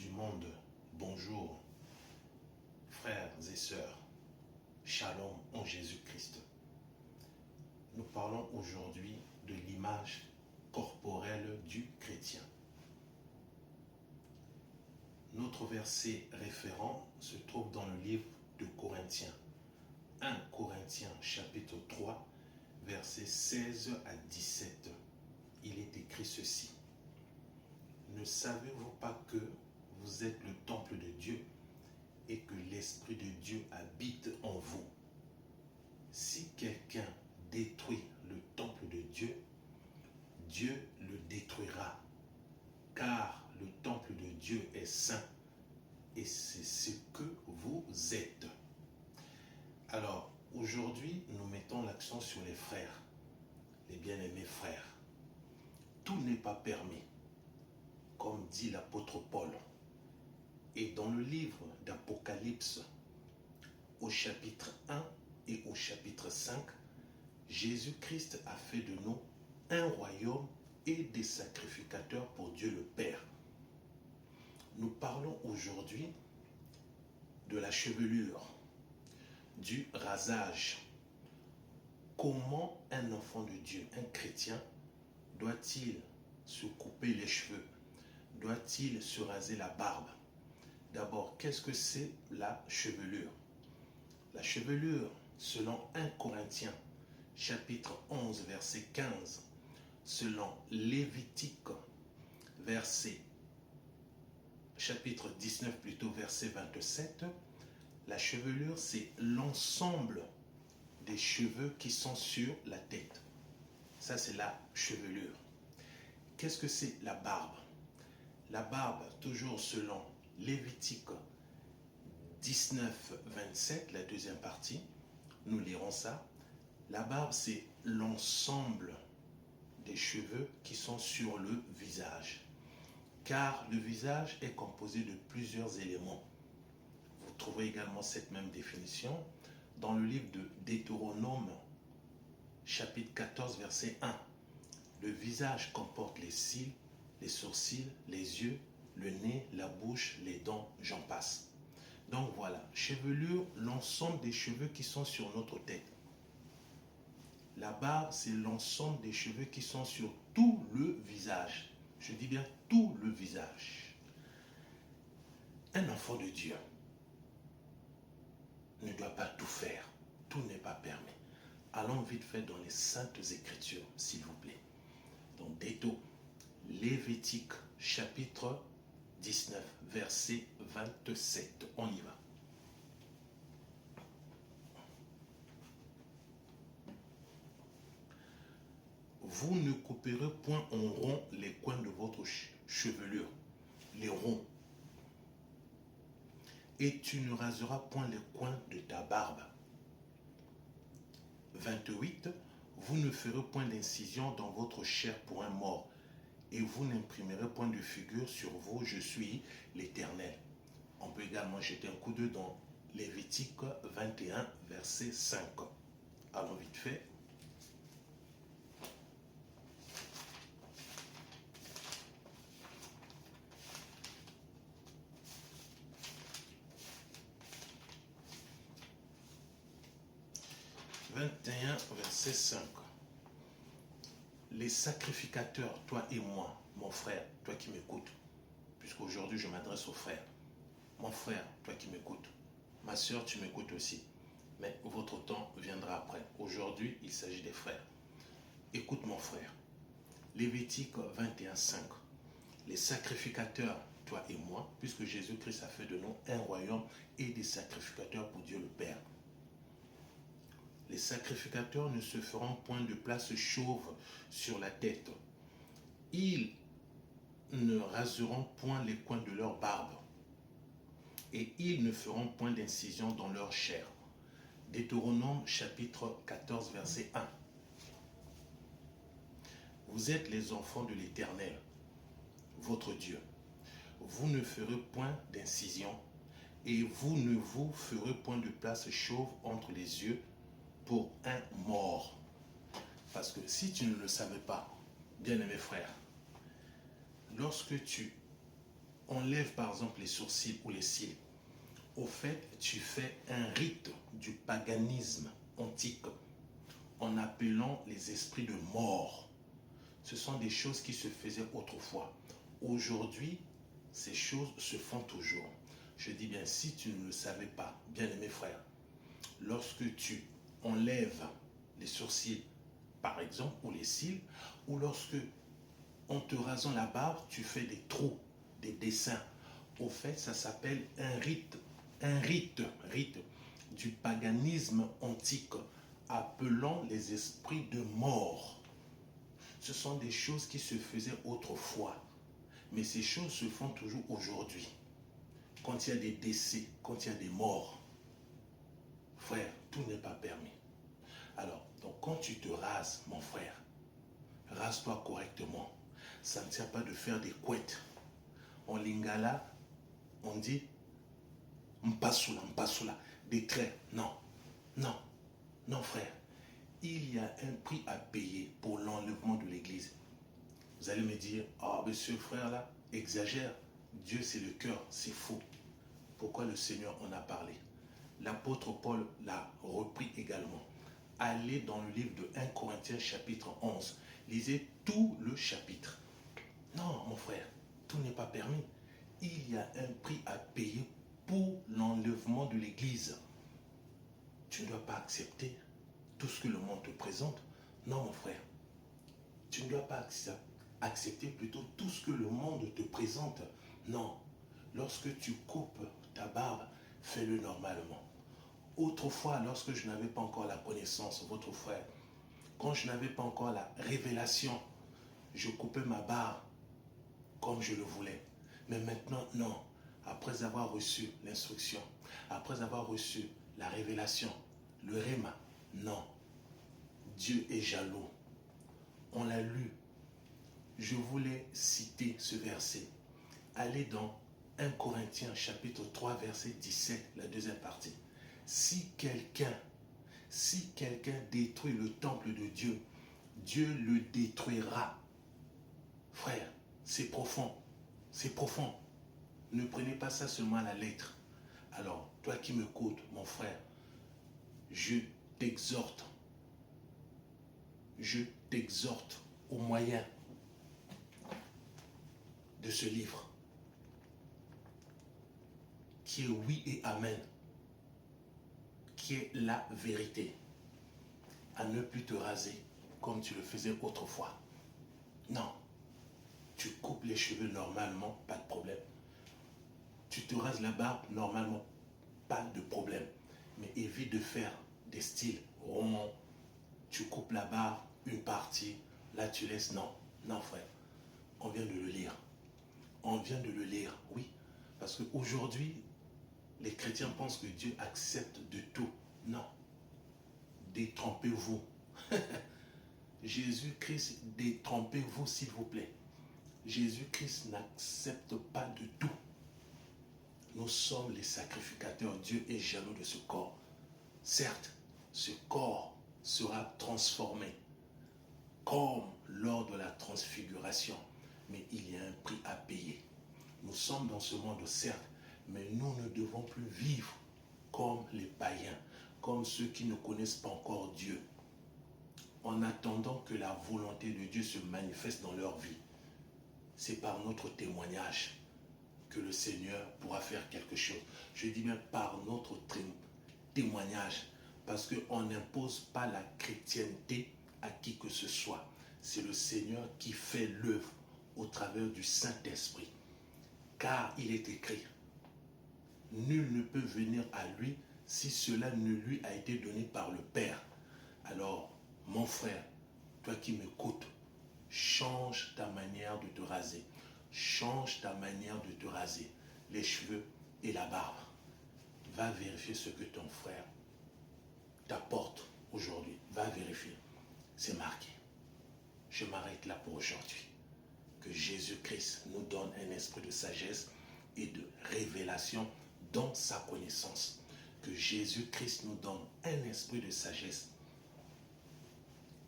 du monde, bonjour, frères et sœurs, shalom en Jésus-Christ. Nous parlons aujourd'hui de l'image corporelle du chrétien. Notre verset référent se trouve dans le livre de Corinthiens. 1 Corinthiens chapitre 3, versets 16 à 17. Il est écrit ceci. Ne savez-vous pas que vous êtes le temple de Dieu et que l'Esprit de Dieu habite en vous? Si quelqu'un détruit le temple de Dieu, Dieu le détruira, car le temple de Dieu est saint et c'est ce que vous êtes. Alors, aujourd'hui, nous mettons l'accent sur les frères, les bien-aimés frères. Tout n'est pas permis, comme dit l'apôtre Paul. Et dans le livre d'Apocalypse, au chapitre 1 et au chapitre 5, Jésus-Christ a fait de nous un royaume et des sacrificateurs pour Dieu le Père. Nous parlons aujourd'hui de la chevelure, du rasage. Comment un enfant de Dieu, un chrétien, doit-il se couper les cheveux? Doit-il se raser la barbe? D'abord, qu'est-ce que c'est la chevelure? La chevelure, selon 1 Corinthiens, chapitre 11, verset 15, selon Lévitique, chapitre 19 plutôt, verset 27, la chevelure, c'est l'ensemble des cheveux qui sont sur la tête. Ça, c'est la chevelure. Qu'est-ce que c'est la barbe? La barbe, toujours selon Lévitique 19, 27, la deuxième partie, nous lirons ça. La barbe, c'est l'ensemble des cheveux qui sont sur le visage. Car le visage est composé de plusieurs éléments. Vous trouverez également cette même définition dans le livre de Deutéronome, chapitre 14, verset 1. Le visage comporte les cils, les sourcils, les yeux, le nez, la bouche, les dents, j'en passe. Donc voilà, chevelure, l'ensemble des cheveux qui sont sur notre tête. La barbe, c'est l'ensemble des cheveux qui sont sur tout le visage. Je dis bien tout le visage. Un enfant de Dieu ne doit pas tout faire. Tout n'est pas permis. Allons vite fait dans les Saintes Écritures, s'il vous plaît. Donc, Lévitique, chapitre 19, verset 27. On y va. Vous ne couperez point en rond les coins de votre chevelure, les ronds. Et tu ne raseras point les coins de ta barbe. 28. Vous ne ferez point d'incision dans votre chair pour un mort, et vous n'imprimerez point de figure sur vous, je suis l'Éternel. On peut également jeter un coup d'œil dans Lévitique 21, verset 5. Allons vite fait. « 21, verset 5. Les sacrificateurs, toi et moi, mon frère, toi qui m'écoutes, puisqu'aujourd'hui je m'adresse aux frères, mon frère, toi qui m'écoutes, ma soeur, tu m'écoutes aussi, mais votre temps viendra après. Aujourd'hui, il s'agit des frères. Écoute mon frère, Lévitique 21, 5. Les sacrificateurs, toi et moi, puisque Jésus-Christ a fait de nous un royaume et des sacrificateurs pour Dieu le Père. Les sacrificateurs ne se feront point de place chauve sur la tête. Ils ne raseront point les coins de leur barbe. Et ils ne feront point d'incision dans leur chair. Deutéronome chapitre 14, verset 1. Vous êtes les enfants de l'Éternel, votre Dieu. Vous ne ferez point d'incision et vous ne vous ferez point de place chauve entre les yeux pour un mort. Parce que si tu ne le savais pas, bien-aimé frère, lorsque tu on lève par exemple les sourcils ou les cils, au fait, tu fais un rite du paganisme antique en appelant les esprits de mort. Ce sont des choses qui se faisaient autrefois. Aujourd'hui, ces choses se font toujours. Je dis bien, si tu ne le savais pas, bien-aimé frère, lorsque tu enlèves les sourcils, par exemple, ou les cils, ou lorsque, en te rasant la barbe, tu fais des trous, des dessins, au fait, ça s'appelle un rite du paganisme antique, appelant les esprits de mort. Ce sont des choses qui se faisaient autrefois, mais ces choses se font toujours aujourd'hui. Quand il y a des décès, quand il y a des morts, frère, tout n'est pas permis. Alors, donc quand tu te rases, mon frère, rase-toi correctement. Ça ne sert pas de faire des couettes. En lingala, on dit mpasula, des traits. Non, non, non, frère. Il y a un prix à payer pour l'enlèvement de l'Église. Vous allez me dire, ah, monsieur frère là, exagère. Dieu c'est le cœur, c'est faux. Pourquoi le Seigneur en a parlé? L'apôtre Paul l'a repris également. Allez dans le livre de 1 Corinthiens chapitre 11. Lisez tout le chapitre. Non, mon frère, tout n'est pas permis. Il y a un prix à payer pour l'enlèvement de l'Église. Tu ne dois pas accepter tout ce que le monde te présente. Non, mon frère. Tu ne dois pas accepter plutôt tout ce que le monde te présente. Non. Lorsque tu coupes ta barbe, fais-le normalement. Autrefois, lorsque je n'avais pas encore la connaissance, votre frère, quand je n'avais pas encore la révélation, je coupais ma barbe comme je le voulais. Mais maintenant, non. Après avoir reçu l'instruction, après avoir reçu la révélation, le réma, non. Dieu est jaloux. On l'a lu. Je voulais citer ce verset. Allez dans 1 Corinthiens chapitre 3 verset 17, la deuxième partie. Si quelqu'un détruit le temple de Dieu, Dieu le détruira. Frère, c'est profond. C'est profond. Ne prenez pas ça seulement à la lettre. Alors, toi qui m'écoutes, mon frère, je t'exhorte au moyen de ce livre qui est oui et amen, qui est la vérité, à ne plus te raser comme tu le faisais autrefois. Non, tu coupes les cheveux normalement, pas de problème. Tu te rases la barbe normalement, pas de problème. Mais évite de faire des styles ronds. Tu coupes la barbe, une partie, là tu laisses. Non, non frère, on vient de le lire. On vient de le lire, oui. Parce qu'aujourd'hui, les chrétiens pensent que Dieu accepte de tout. Non. Détrompez-vous. Jésus-Christ, détrompez-vous s'il vous plaît. Jésus-Christ n'accepte pas de tout. Nous sommes les sacrificateurs. Dieu est jaloux de ce corps. Certes, ce corps sera transformé comme lors de la transfiguration. Mais il y a un prix à payer. Nous sommes dans ce monde, certes, mais nous ne devons plus vivre comme les païens, comme ceux qui ne connaissent pas encore Dieu, en attendant que la volonté de Dieu se manifeste dans leur vie. C'est par notre témoignage que le Seigneur pourra faire quelque chose. Je dis bien par notre témoignage, parce qu'on n'impose pas la chrétienté à qui que ce soit. C'est le Seigneur qui fait l'œuvre au travers du Saint-Esprit. Car il est écrit, nul ne peut venir à lui si cela ne lui a été donné par le Père. Alors, mon frère, toi qui m'écoutes, change ta manière de te raser. Change ta manière de te raser. Les cheveux et la barbe. Va vérifier ce que ton frère t'apporte aujourd'hui. Va vérifier. C'est marqué. Je m'arrête là pour aujourd'hui. Que Jésus-Christ nous donne un esprit de sagesse et de révélation dans sa connaissance. Que Jésus-Christ nous donne un esprit de sagesse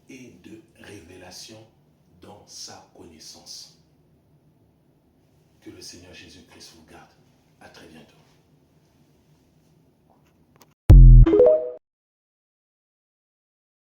et de révélation dans sa connaissance. Que le Seigneur Jésus-Christ vous garde. À très bientôt.